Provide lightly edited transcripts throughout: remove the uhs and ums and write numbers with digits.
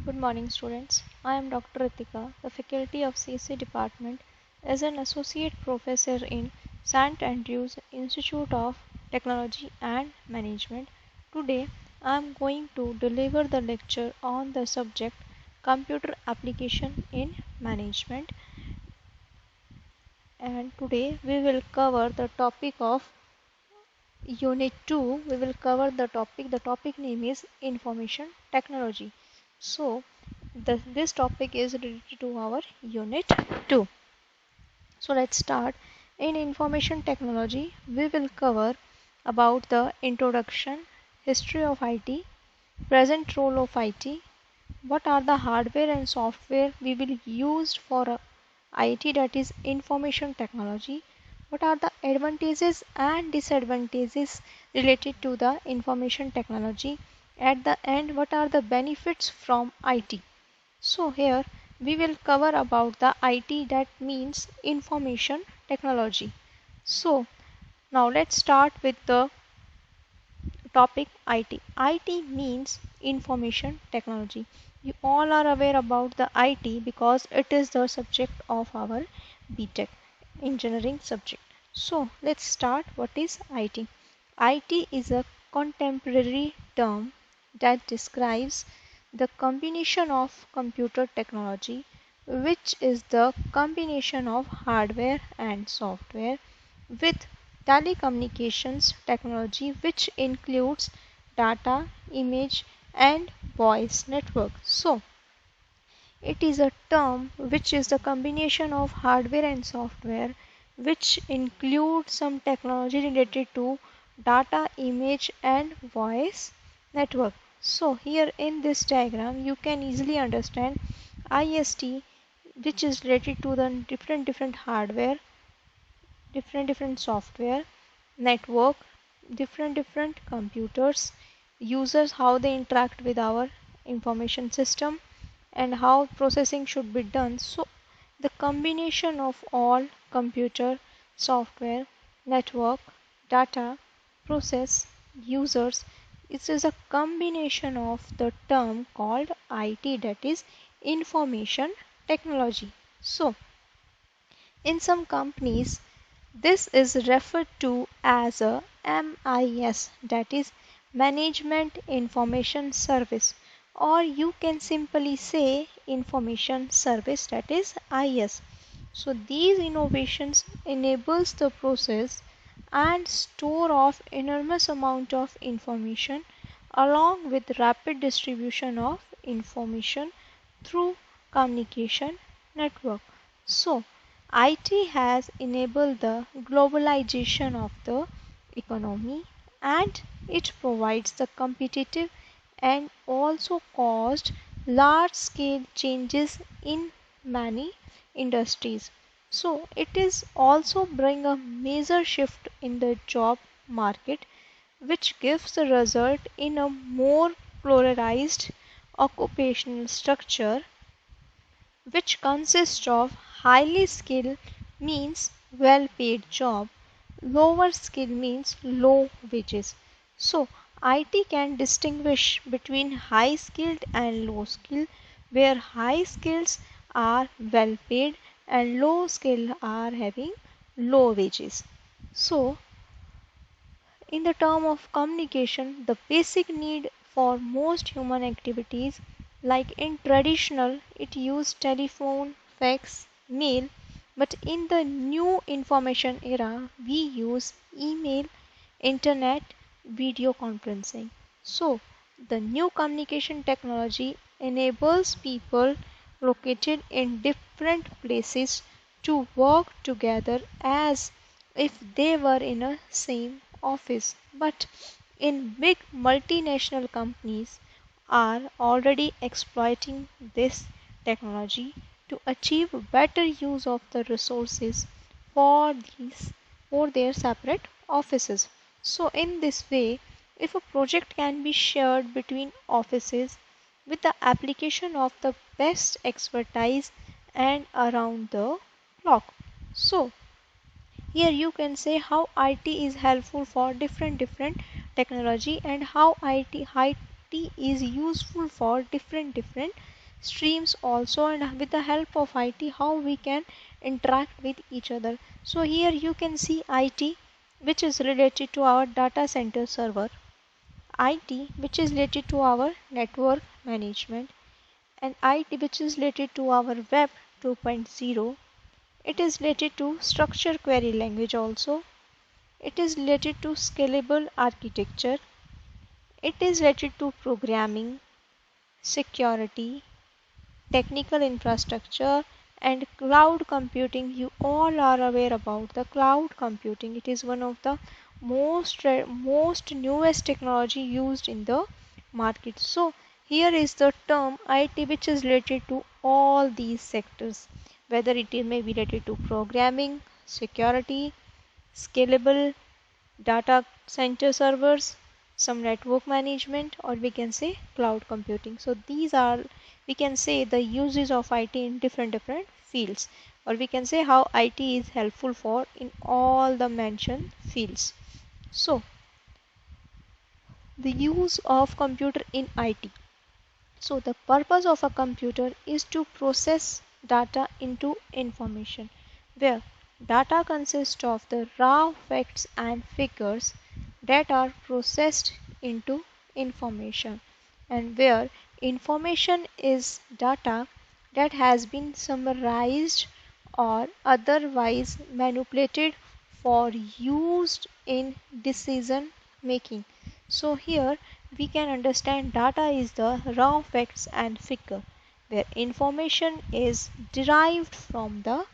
Good morning, students. I am Dr. Ritika, the faculty of CC department, as an associate professor in St. Andrews Institute of Technology and Management. Today, I am going to deliver the lecture on the subject Computer Application in Management. And today, we will cover the topic of Unit 2. We will cover the topic. The topic name is Information Technology. So, this topic is related to our Unit 2. So let's start. In information technology, we will cover about the introduction, history of IT, present role of IT, what are the hardware and software we will use for IT, that is information technology, what are the advantages and disadvantages related to the information technology, at the end what are the benefits from IT. So here we will cover about the IT, that means information technology. So now let's start with the topic IT. IT means information technology. You all are aware about the IT because it is the subject of our BTech engineering subject. So let's start. What is IT? IT is a contemporary term that describes the combination of computer technology, which is the combination of hardware and software, with telecommunications technology, which includes data, image, and voice network. So, it is a term which is the combination of hardware and software, which includes some technology related to data, image, and voice network. So, here in this diagram, you can easily understand IST, which is related to the different hardware, different software, network, different computers, users, how they interact with our information system, and how processing should be done. So the combination of all computer, software, network, data, process, users, it is a combination of the term called IT, that is information technology. So in some companies, this is referred to as a MIS, that is Management Information Service, or you can simply say Information Service, that is IS. So these innovations enables the process and store of enormous amount of information along with rapid distribution of information through communication network. So IT has enabled the globalization of the economy, and it provides the competitive and also caused large scale changes in many industries. So it is also bring a major shift in the job market, which gives the result in a more pluralized occupational structure, which consists of highly skilled means well paid job, lower skill means low wages. So IT can distinguish between high skilled and low skilled, where high skills are well paid and low skill are having low wages. So in the term of communication, the basic need for most human activities, like in traditional, it used telephone, fax, mail, but in the new information era, we use email, internet, video conferencing. So, the new communication technology enables people located in different places to work together as if they were in a same office. But in big multinational companies are already exploiting this technology to achieve better use of the resources for these for their separate offices. So in this way, if a project can be shared between offices with the application of the best expertise and around the clock. So here you can say how IT is helpful for different technology, and how IT is useful for different streams also, and with the help of IT how we can interact with each other. So here you can see IT, which is related to our data center server, IT which is related to our network management, and IT which is related to our web 2.0. It is related to structure query language also. It is related to scalable architecture. It is related to programming, security, technical infrastructure, and cloud computing. You all are aware about the cloud computing. It is one of the most newest technology used in the market. So here is the term IT which is related to all these sectors, whether it may be related to programming, security, scalable data center servers, some network management, or we can say cloud computing. So these are, we can say, the uses of IT in different fields, or we can say how IT is helpful for in all the mentioned fields. So the use of computer in IT. So the purpose of a computer is to process data into information, where data consists of the raw facts and figures that are processed into information, and where information is data that has been summarized or otherwise manipulated for use in decision making. So here we can understand data is the raw facts and figure, where information is derived from the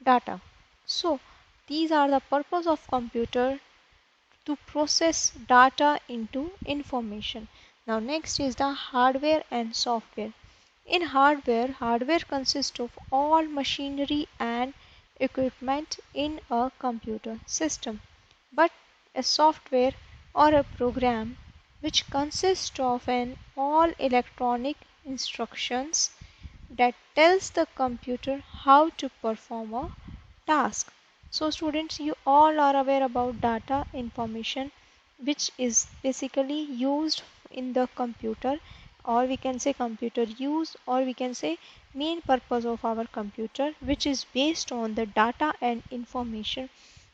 data. So these are the purpose of computer, to process data into information. Now next is the hardware and software. In hardware, hardware consists of all machinery and equipment in a computer system. But a software or a program which consists of an all electronic instructions that tells the computer how to perform a task. So students, you all are aware about data information which is basically used in the computer, or we can say computer use, or we can say main purpose of our computer, which is based on the data and information.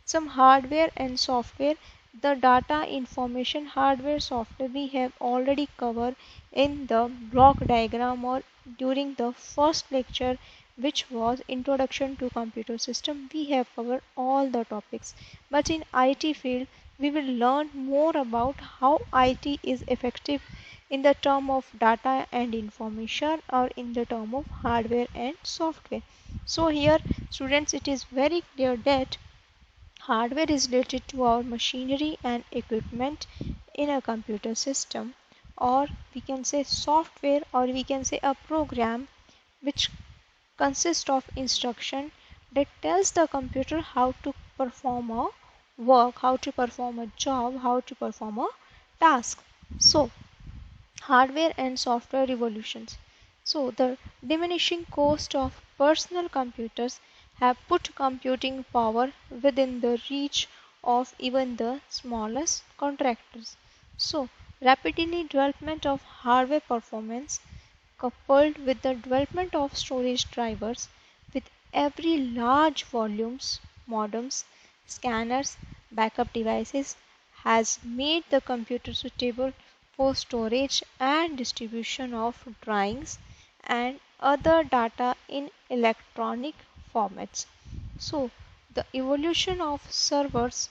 Some hardware and software. The data information, hardware, software we have already covered in the block diagram or during the first lecture, which was introduction to computer system. We have covered all the topics, but in IT field we will learn more about how IT is effective in the term of data and information, or in the term of hardware and software. So here students, it is very clear that hardware is related to our machinery and equipment in a computer system, or we can say software, or we can say a program which consists of instruction that tells the computer how to perform a work, how to perform a job, how to perform a task. So hardware and software revolutions. So the diminishing cost of personal computers have put computing power within the reach of even the smallest contractors. So rapidly development of hardware performance, coupled with the development of storage drivers, with every large volumes, modems, scanners, backup devices, has made the computer suitable for storage and distribution of drawings and other data in electronic formats. So the evolution of servers,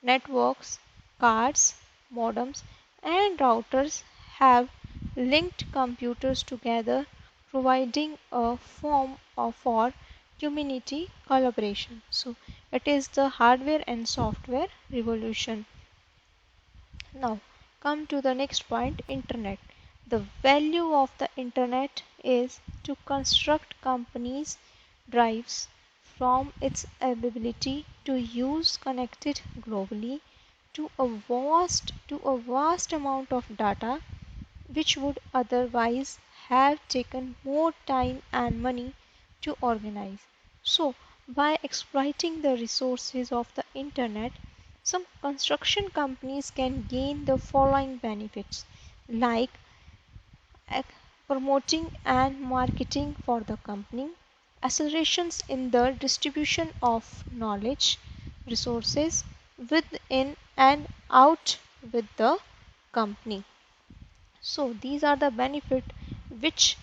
networks, cards, modems, and routers have linked computers together, providing a form for community collaboration. So it is the hardware and software revolution. Now come to the next point, internet. The value of the internet is to construct companies drives from its ability to use connected globally to a vast amount of data which would otherwise have taken more time and money to organize. So, by exploiting the resources of the internet, some construction companies can gain the following benefits, like promoting and marketing for the company, accelerations in the distribution of knowledge, resources within and out with the company. So these are the benefit which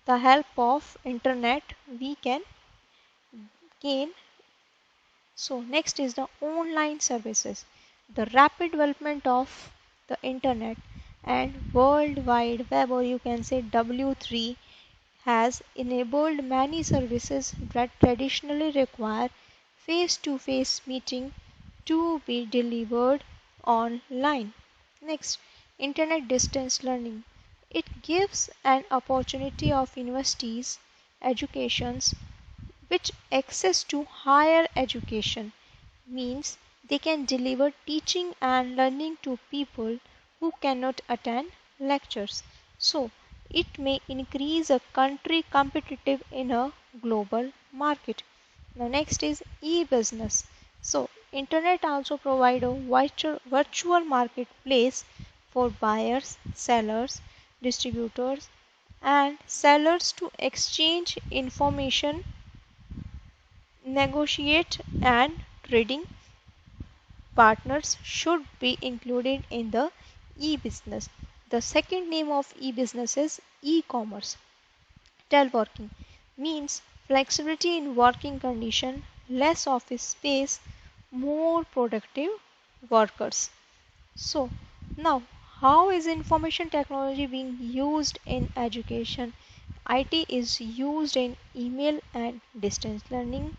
the help of internet we can gain. So next is the online services. The rapid development of the internet and world wide web, or you can say W3, has enabled many services that traditionally require face to face meeting to be delivered online. Next, internet distance learning. It gives an opportunity of universities, educations, which access to higher education means they can deliver teaching and learning to people who cannot attend lectures. So, it may increase a country competitive in a global market. Now next is e-business. So, internet also provide a virtual marketplace for buyers, sellers, distributors and sellers to exchange information, negotiate and trading. Partners should be included in the e-business. The second name of e-business is e-commerce. Teleworking means flexibility in working condition, less office space, more productive workers. So now, how is information technology being used in education? IT is used in email and distance learning.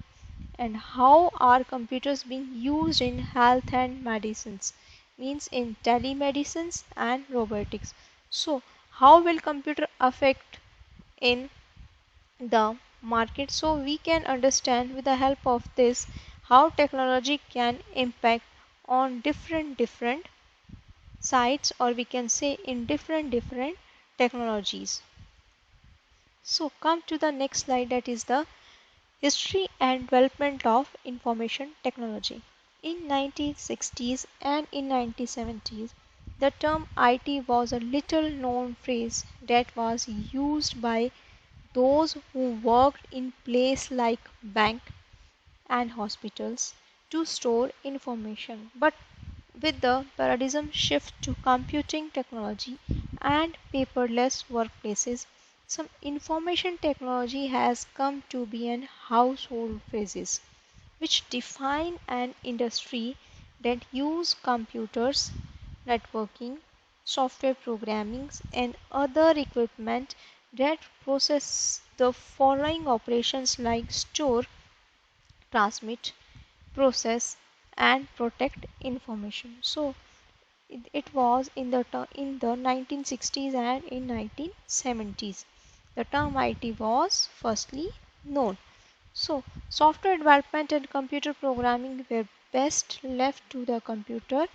And how are computers being used in health and medicines? Means in telemedicines and robotics. So how will computer affect in the market? So we can understand with the help of this how technology can impact on different sites, or we can say in different technologies. So come to the next slide, that is the history and development of information technology. In 1960s and in 1970s, the term IT was a little known phrase that was used by those who worked in places like bank and hospitals to store information. But with the paradigm shift to computing technology and paperless workplaces, some information technology has come to be an household phrase which define an industry that use computers, networking, software programming and other equipment that process the following operations like store, transmit, process and protect information. So it was in the 1960s and in 1970s. The term IT was firstly known. So software development and computer programming were best left to the computer.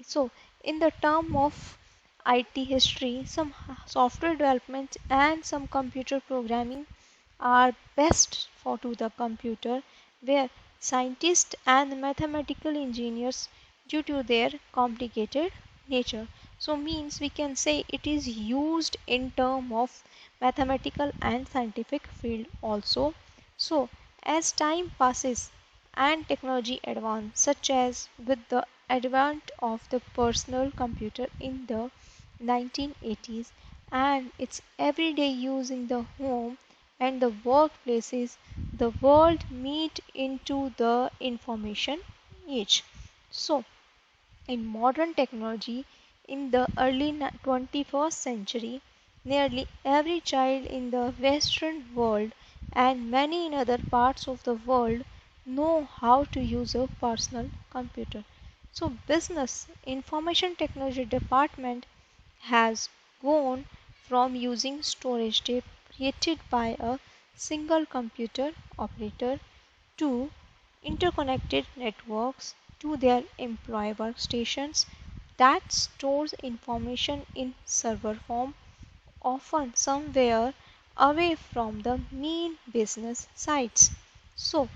So in the term of IT history, some software development and some computer programming are best for to the computer, where scientists and mathematical engineers, due to their complicated nature, so means we can say it is used in term of mathematical and scientific field also. So as time passes and technology advance, such as with the advent of the personal computer in the 1980s and its everyday use in the home and the workplaces, the world meet into the information age. So in modern technology, in the early 21st century, nearly every child in the Western world and many in other parts of the world know how to use a personal computer. So business information technology department has gone from using storage tape created by a single computer operator to interconnected networks to their employee workstations that stores information in server form, often somewhere away from the main business sites. So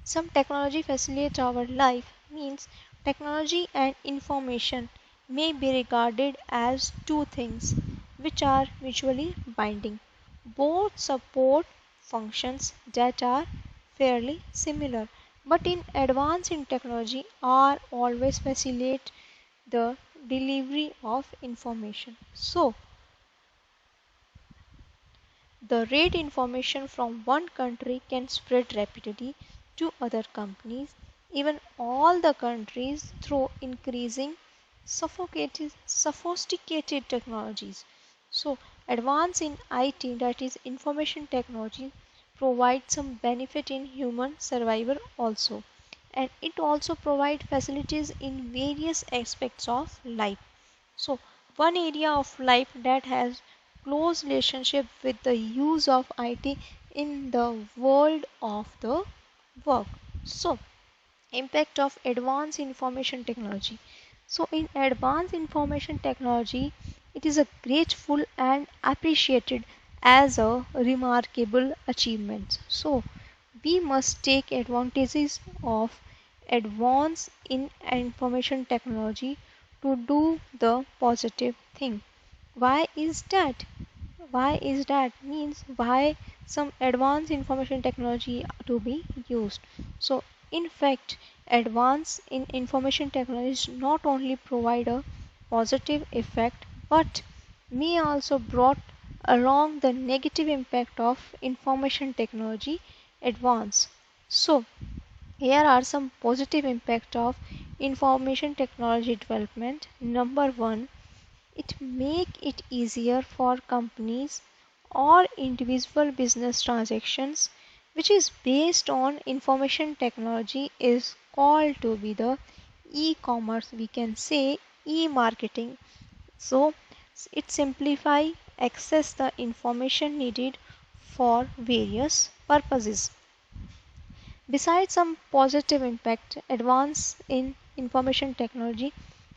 some technology facilitate our life means technology and information may be regarded as two things which are mutually binding. Both support functions that are fairly similar, but in advance in technology are always facilitate the delivery of information. So, the rate information from one country can spread rapidly to other companies, even all the countries, through increasing sophisticated technologies. So, advance in IT, that is information technology, provides some benefit in human survival also, and it also provides facilities in various aspects of life. So, one area of life that has close relationship with the use of IT in the world of the work. So, impact of advanced information technology. So, in advanced information technology, it is a grateful and appreciated as a remarkable achievement. So, we must take advantages of advance in information technology to do the positive thing. Why is that? Why is that? Means why some advanced information technology to be used. So in fact, advance in information technology not only provide a positive effect but may also brought along the negative impact of information technology advance. So here are some positive impact of information technology development. Number 1, it make it easier for companies or individual business transactions which is based on information technology is called to be the e-commerce, we can say e-marketing. So it simplify access the information needed for various purposes. Besides some positive impact, advance in information technology,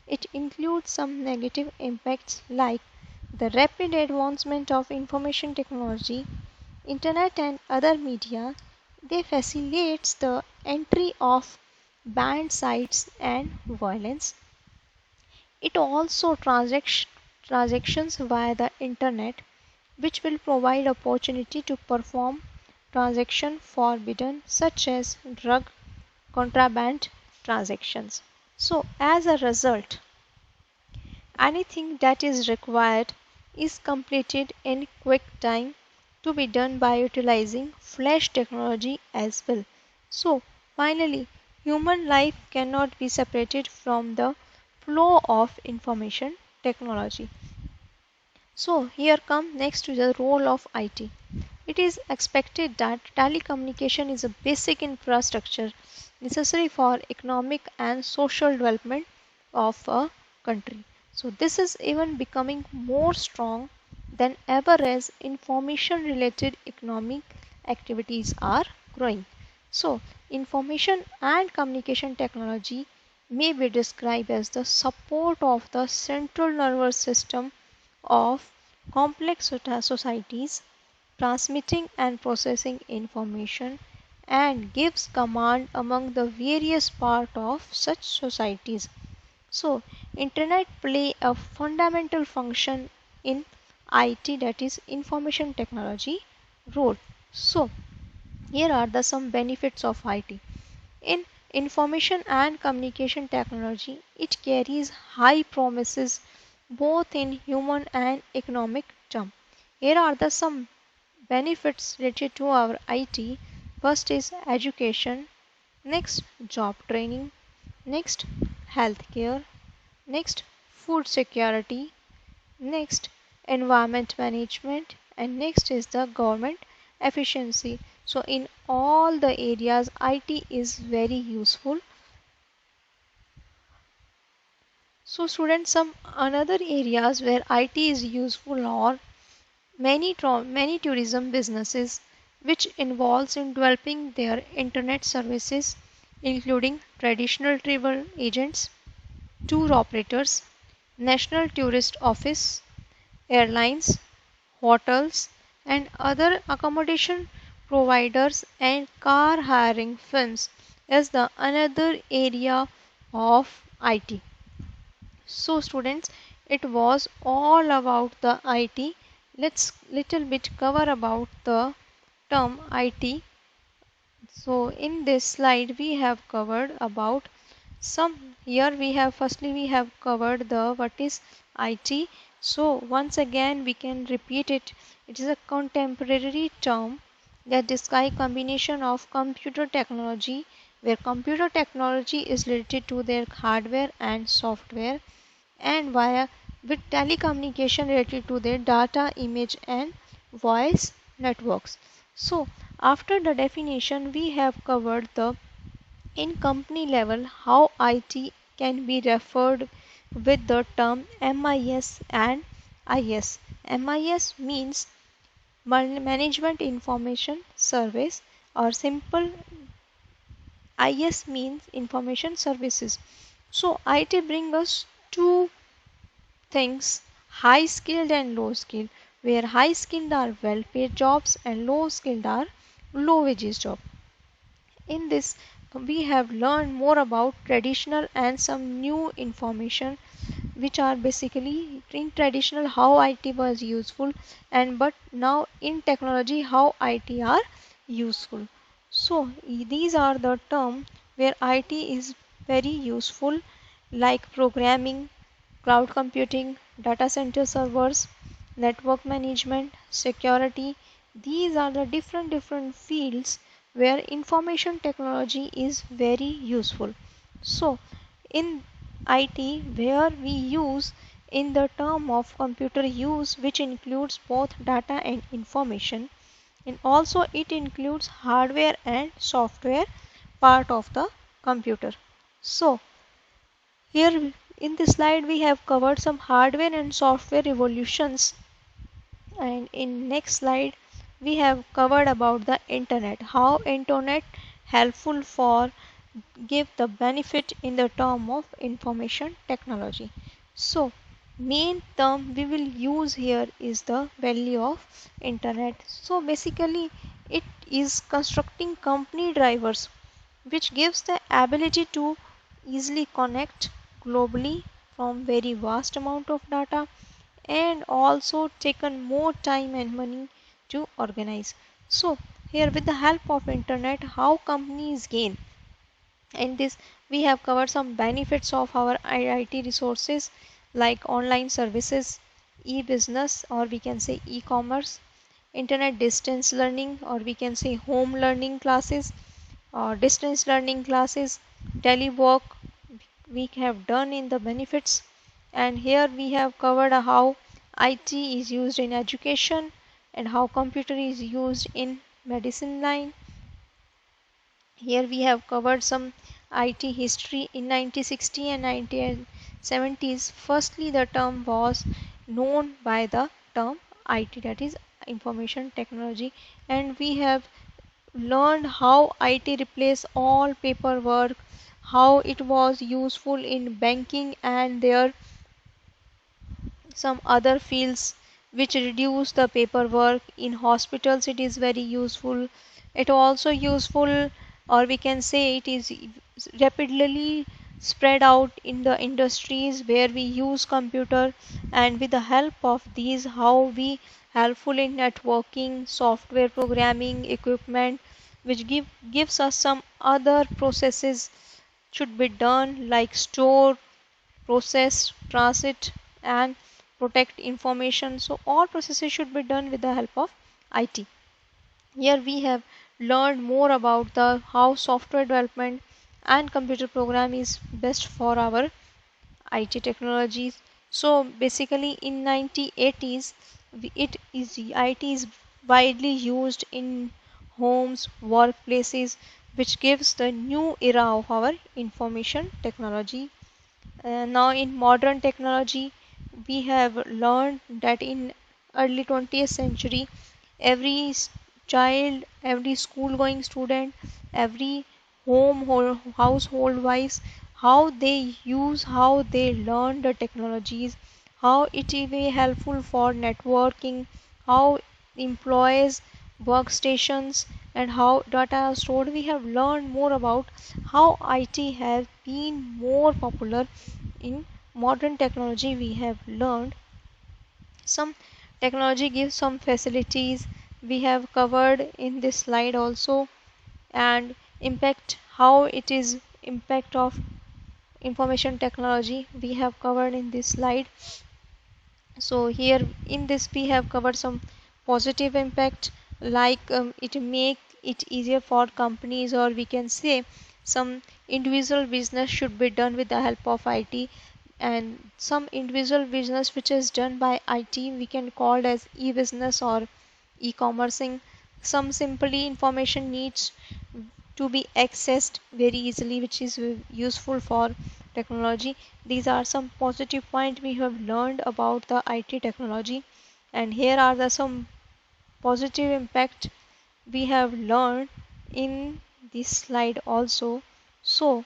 it includes some negative impacts like the rapid advancement of information technology, internet and other media. They facilitates the entry of banned sites and violence. It also transactions via the internet which will provide opportunity to perform transactions forbidden such as drug contraband transactions. So as a result, anything that is required is completed in quick time to be done by utilizing flash technology as well. So finally, human life cannot be separated from the flow of information technology. So here come next to the role of IT. It is expected that telecommunication is a basic infrastructure necessary for economic and social development of a country. So this is even becoming more strong than ever as information related economic activities are growing. So information and communication technology may be described as the support of the central nervous system of complex societies, transmitting and processing information, and gives command among the various parts of such societies. So internet play a fundamental function in IT, that is information technology role. So here are the some benefits of IT. In information and communication technology, it carries high promises both in human and economic terms. Here are the some benefits related to our IT. First is education, next job training, next healthcare, next food security, next environment management, and next is the government efficiency. So in all the areas IT is very useful. So students, some another areas where IT is useful are many tourism businesses which involves in developing their internet services, including traditional travel agents, tour operators, national tourist office, airlines, hotels, and other accommodation providers, and car hiring firms is the another area of IT. So students, it was all about the IT. Let's little bit cover about the term IT. So in this slide we have covered about some. Here we have firstly we have covered the what is IT. So once again we can repeat it. It is a contemporary term that describes combination of computer technology, where computer technology is related to their hardware and software, and via with telecommunication related to their data, image and voice networks. So after the definition we have covered the in company level how IT can be referred with the term MIS and IS. MIS means Management Information Service, or simple IS means Information Services. So IT brings us two things, high skilled and low skilled, where high skilled are well paid jobs and low skilled are low wages jobs. In this, we have learned more about traditional and some new information, which are basically in traditional how IT was useful, and but now in technology how IT are useful. So these are the terms where IT is very useful, like programming, cloud computing, data center servers, network management, security. These are the different fields where information technology is very useful. So in IT, where we use in the term of computer use, which includes both data and information, and also it includes hardware and software part of the computer. So here in this slide we have covered some hardware and software evolutions, and in next slide we have covered about the internet, how internet helpful for give the benefit in the term of information technology. So main term we will use here is the value of internet. So basically it is constructing company drivers which gives the ability to easily connect globally from very vast amount of data, and also taken more time and money to organize. So here with the help of internet how companies gain, in this we have covered some benefits of our IT resources like online services, e-business, or we can say e-commerce, internet distance learning, or we can say home learning classes or distance learning classes, telework we have done in the benefits. And here we have covered how IT is used in education and how computer is used in medicine line. Here we have covered some IT history in 1960 and 1970s. Firstly, the term was known by the term IT, that is information technology, and we have learned how IT replaced all paperwork, how it was useful in banking and there some other fields which reduce the paperwork. In hospitals it is very useful. It also useful, or we can say it is rapidly spread out in the industries where we use computer, and with the help of these how we helpful in networking, software programming, equipment, which gives us some other processes should be done like store, process, transit and protect information. So all processes should be done with the help of IT. Here we have learned more about the how software development and computer program is best for our IT technologies. So basically in 1980s IT is widely used in homes, workplaces, which gives the new era of our information technology. Now in modern technology we have learned that in early 20th century every child, every school going student, every household wise, how they use, how they learn the technologies, how it will be helpful for networking, how employees workstations and how data are stored. We have learned more about how IT has been more popular in modern technology we have learned. Some technology gives some facilities we have covered in this slide also, and impact, how it is impact of information technology we have covered in this slide. So here in this we have covered some positive impact, like it make it easier for companies, or we can say some individual business should be done with the help of IT, and some individual business which is done by IT we can call as e-business or e-commercing. Some simply information needs to be accessed very easily, which is useful for technology. These are some positive points we have learned about the IT technology, and here are the some positive impact we have learned in this slide also. So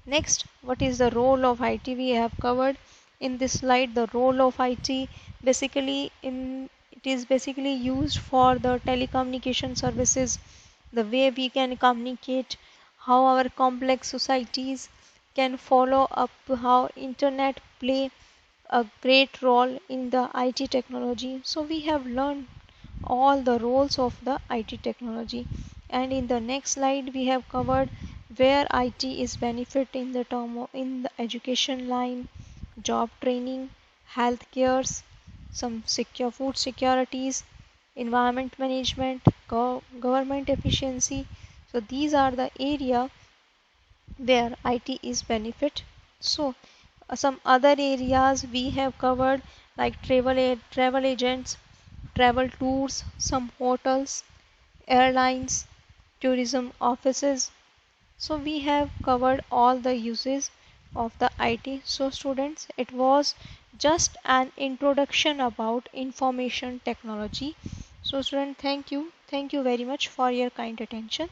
next, what is the role of IT? We have covered in this slide the role of IT. Basically, it is basically used for the telecommunication services, the way we can communicate, how our complex societies can follow up, how internet play a great role in the IT technology. So we have learned all the roles of the IT technology, and in the next slide we have covered where IT is benefit in the term of, in the education line, job training, healthcare, some secure food securities, environment management, government efficiency. So these are the area where IT is benefit. So some other areas we have covered, like travel agents, travel tours, some hotels, airlines, tourism offices. So we have covered all the uses of the IT. So students, it was just an introduction about information technology. So student, thank you very much for your kind attention.